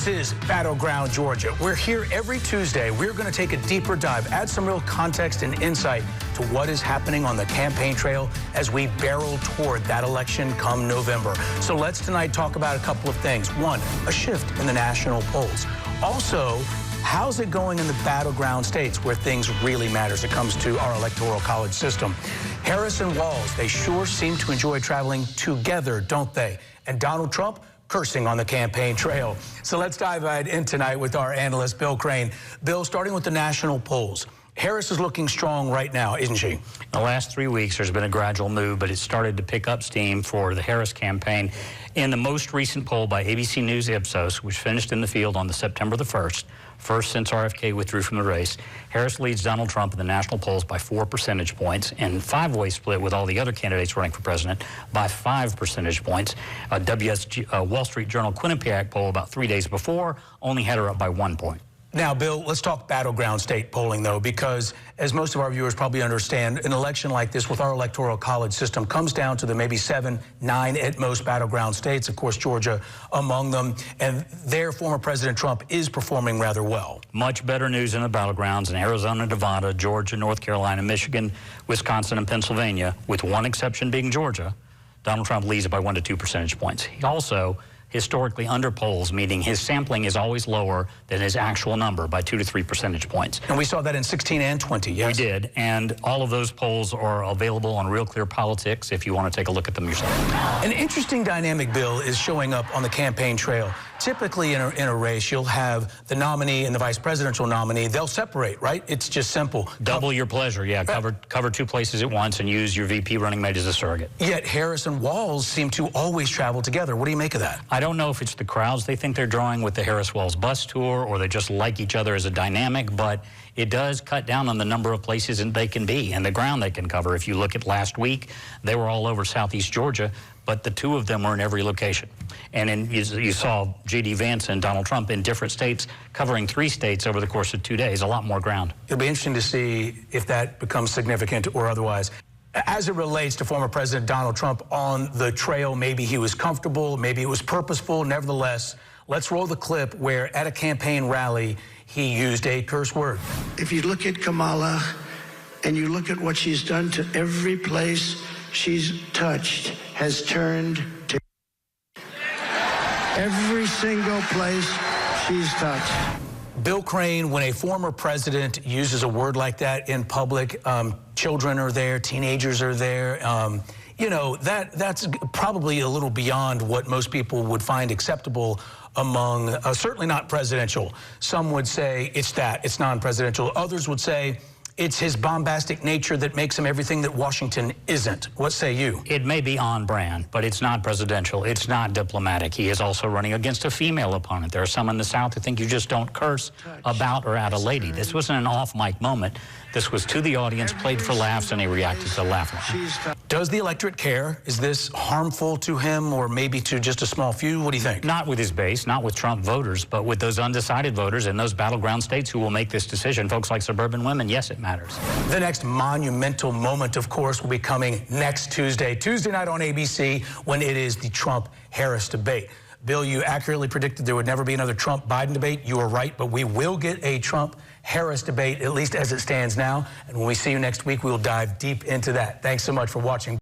This is Battleground Georgia. We're here every Tuesday. We're going to take a deeper dive, add some real context and insight to what is happening on the campaign trail as we barrel toward that election come November. So let's tonight talk about a couple of things. One, a shift in the national polls. Also, how's it going in the battleground states where things really matter as it comes to our electoral college system? Harris and Walz, they sure seem to enjoy traveling together, don't they? And Donald Trump cursing on the campaign trail. So let's dive right in tonight with our analyst, Bill Crane. Bill, starting with the national polls. Harris is looking strong right now, isn't she? The last 3 weeks, there's been a gradual move, but it started to pick up steam for the Harris campaign. In the most recent poll by ABC News Ipsos, which finished in the field on September the 1st, first since RFK withdrew from the race, Harris leads Donald Trump in the national polls by 4 percentage points, and five-way split with all the other candidates running for president by 5 percentage points. A Wall Street Journal Quinnipiac poll about 3 days before only had her up by 1 point. Now, Bill, let's talk battleground state polling, though, because as most of our viewers probably understand, an election like this with our electoral college system comes down to the maybe 7, 9 at most battleground states, of course, Georgia among them, and there former President Trump is performing rather well. Much better news in the battlegrounds in Arizona, Nevada, Georgia, North Carolina, Michigan, Wisconsin, and Pennsylvania, with one exception being Georgia. Donald Trump leads it by 1 to 2 percentage points. He also historically underpolls, meaning his sampling is always lower than his actual number by 2 to 3 percentage points. And we saw that in 16 and 20, yes? We did, and all of those polls are available on Real Clear Politics if you want to take a look at them yourself. An interesting dynamic, Bill, is showing up on the campaign trail. Typically in a race, you'll have the nominee and the vice presidential nominee. They'll separate, right? It's just simple. Double your pleasure, yeah. Cover 2 places at once and use your VP running mate as a surrogate. Yet Harris and Walz seem to always travel together. What do you make of that? I don't know if it's the crowds they think they're drawing with the Harris-Walz bus tour, or they just like each other as a dynamic, but it does cut down on the number of places they can be and the ground they can cover. If you look at last week, they were all over southeast Georgia, but the two of them were in every location. And you saw J.D. Vance and Donald Trump in different states, covering 3 states over the course of 2 days, a lot more ground. It'll be interesting to see if that becomes significant or otherwise. As it relates to former President Donald Trump on the trail, maybe he was comfortable, maybe it was purposeful. Nevertheless, let's roll the clip where at a campaign rally, he used a curse word. If you look at Kamala and you look at what she's done to every place she's touched, has turned to every single place she's touched. Bill Crane, when a former president uses a word like that in public, children are there, teenagers are there. You know, that's probably a little beyond what most people would find acceptable among, certainly not presidential. Some would say it's non-presidential. Others would say it's his bombastic nature that makes him everything that Washington isn't. What say you? It may be on brand, but it's not presidential. It's not diplomatic. He is also running against a female opponent. There are some in the South who think you just don't curse about or at a lady. This wasn't an off-mic moment. This was to the audience, played for laughs, and he reacted to laughing. Does the electorate care? Is this harmful to him or maybe to just a small few? What do you think? Not with his base, not with Trump voters, but with those undecided voters in those battleground states who will make this decision. Folks like suburban women, yes, it matters. The next monumental moment, of course, will be coming next Tuesday night on ABC, when it is the Trump-Harris debate. Bill, you accurately predicted there would never be another Trump-Biden debate. You were right, but we will get a Trump-Harris debate, at least as it stands now. And when we see you next week, we will dive deep into that. Thanks so much for watching.